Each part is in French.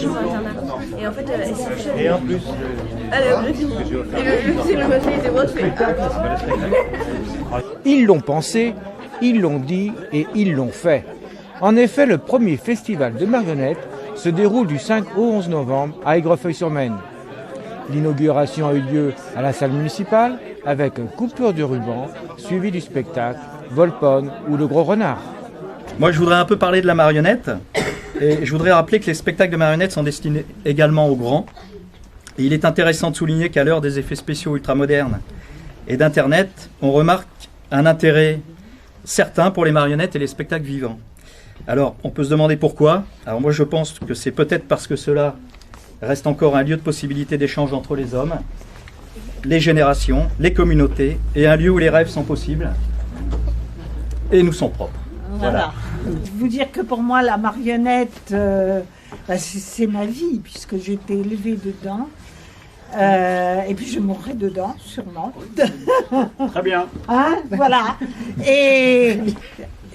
Jour internat. Et en fait, Et en plus, allez, hop, j'ai fini. Et le monsieur était bon, je fais. Ils l'ont pensé, ils l'ont dit et ils l'ont fait. En effet, le premier festival de marionnettes se déroule du 5 au 11 novembre à Aigrefeuille-sur-Maine. L'inauguration a eu lieu à la salle municipale avec coupure de ruban, suivi du spectacle Volpone ou le Gros Renard. Moi, je voudrais un peu parler de la marionnette. Et je voudrais rappeler que les spectacles de marionnettes sont destinés également aux grands. Et il est intéressant de souligner qu'à l'heure des effets spéciaux ultramodernes et d'Internet, on remarque un intérêt certain pour les marionnettes et les spectacles vivants. Alors, on peut se demander pourquoi. Alors moi, je pense que c'est peut-être parce que cela reste encore un lieu de possibilité d'échange entre les hommes, les générations, les communautés, et un lieu où les rêves sont possibles et nous sont propres. Voilà. Vous dire que pour moi, la marionnette, c'est ma vie, puisque j'ai été élevée dedans. Et puis je mourrai dedans, sûrement. Très bien. Hein, voilà. Et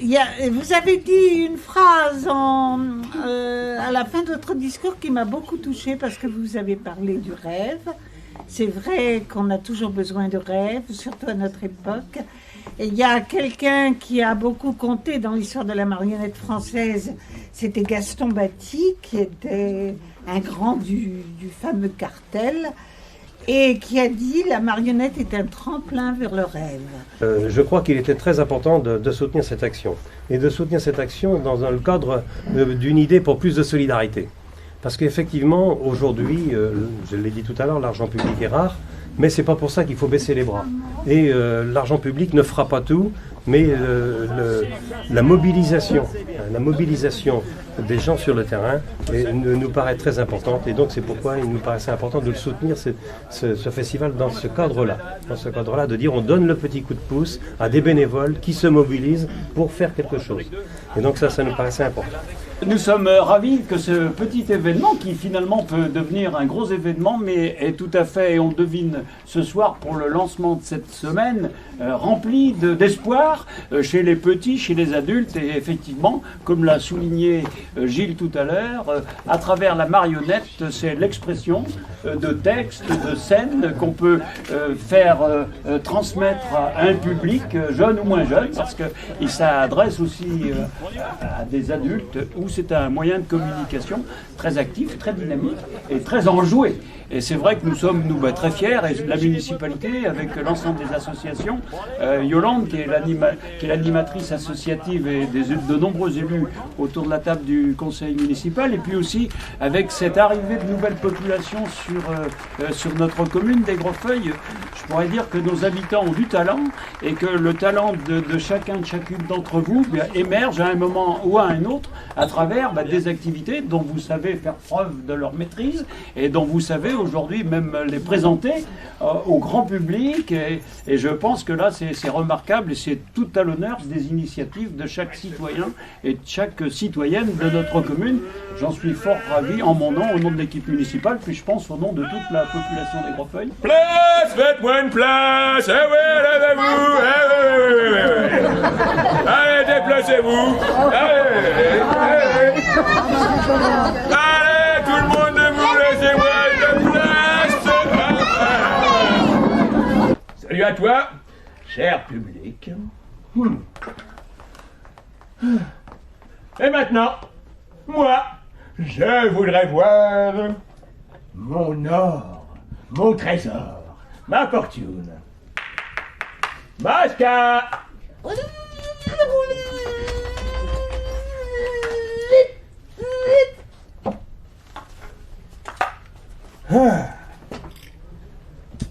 vous avez dit une phrase à la fin de votre discours qui m'a beaucoup touchée, parce que vous avez parlé du rêve. C'est vrai qu'on a toujours besoin de rêves, surtout à notre époque. Et il y a quelqu'un qui a beaucoup compté dans l'histoire de la marionnette française, c'était Gaston Batty, qui était un grand du fameux cartel, et qui a dit « La marionnette est un tremplin vers le rêve ». je crois qu'il était très important de soutenir cette action. Et de soutenir cette action dans le cadre d'une idée pour plus de solidarité. Parce qu'effectivement, aujourd'hui, je l'ai dit tout à l'heure, l'argent public est rare, mais c'est pas pour ça qu'il faut baisser les bras. Et l'argent public ne fera pas tout, mais la mobilisation des gens sur le terrain nous paraît très importante. Et donc c'est pourquoi il nous paraissait important de le soutenir, ce festival, dans ce cadre-là. Dans ce cadre-là, de dire on donne le petit coup de pouce à des bénévoles qui se mobilisent pour faire quelque chose. Et donc ça nous paraissait important. Nous sommes ravis que ce petit événement, qui finalement peut devenir un gros événement, mais est tout à fait, et on devine ce soir pour le lancement de cette semaine, rempli d'espoir chez les petits, chez les adultes. Et effectivement, comme l'a souligné Gilles tout à l'heure, à travers la marionnette, c'est l'expression de textes, de scènes qu'on peut faire transmettre à un public, jeune ou moins jeune, parce que ça adresse aussi à des adultes, où c'est un moyen de communication très actif, très dynamique et très enjoué. Et c'est vrai que nous sommes très fiers, et la municipalité, avec l'ensemble des associations, Yolande, qui est l'animatrice associative, et de nombreux élus autour de la table du conseil municipal, et puis aussi avec cette arrivée de nouvelles populations sur notre commune d'Aigrefeuille. Je pourrais dire que nos habitants ont du talent, et que le talent de chacune d'entre vous émerge à un moment ou à un autre à travers des activités dont vous savez faire preuve de leur maîtrise, et dont vous savez aujourd'hui même les présenter au grand public. Et je pense que là c'est remarquable, et c'est tout à l'honneur des initiatives de chaque citoyen et de chaque citoyenne de notre commune. J'en suis fort ravi, en mon nom, au nom de l'équipe municipale, puis je pense au nom de toute la population d'Aigrefeuille. Place, faites-moi une place. Eh oui, levez-vous. Allez, déplacez-vous. Allez, tout le monde debout, laissez-moi une place. Salut à toi, cher public. Et maintenant, moi, je voudrais voir mon or, mon trésor, ma fortune. Masca!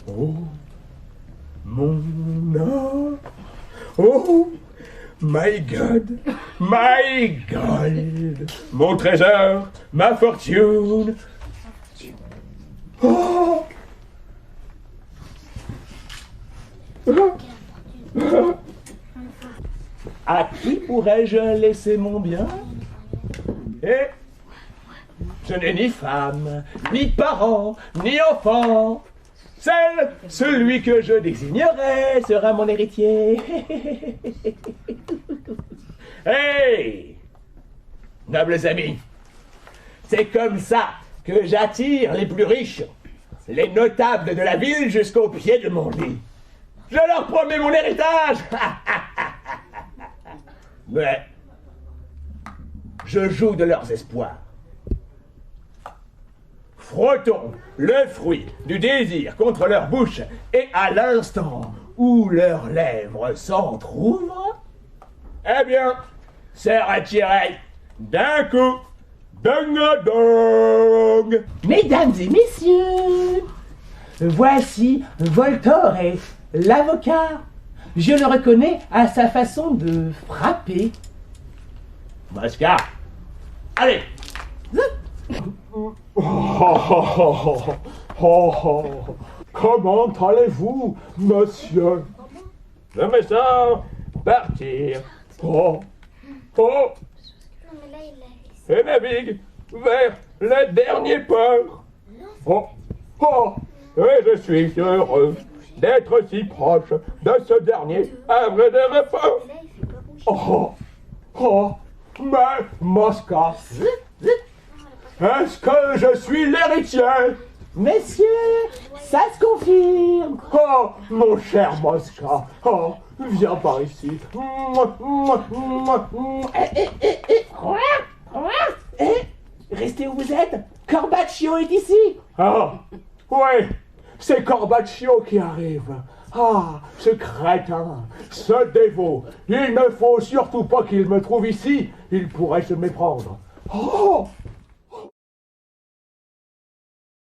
Oh, mon or. Oh, my God, my God. Mon trésor, ma fortune. Oh. À qui pourrais-je laisser mon bien? Et je n'ai ni femme, ni parents, ni enfants. Celui que je désignerai sera mon héritier. Hey, nobles amis, c'est comme ça que j'attire les plus riches, les notables de la ville jusqu'au pied de mon lit. Je leur promets mon héritage. Mais je joue de leurs espoirs. Frottons le fruit du désir contre leur bouche, et à l'instant où leurs lèvres s'entr'ouvrent, eh bien, c'est retiré d'un coup. Ding-a-dong. Mesdames et messieurs, voici Voltaire, l'avocat. Je le reconnais à sa façon de frapper. Mosca, allez. Comment allez-vous, monsieur? Je me sens partir. Et navigue vers le dernier port. Et je suis heureux d'être si proche de ce dernier havre de repos. Mais Mosca, est-ce que je suis l'héritier? Messieurs, ça se confirme. Oh, mon cher Mosca, viens par ici. Restez où vous êtes. Corbaccio est ici. Ah, oui, c'est Corbaccio qui arrive. Ah, ce crétin, ce dévot. Il ne faut surtout pas qu'il me trouve ici. Il pourrait se méprendre. Oh,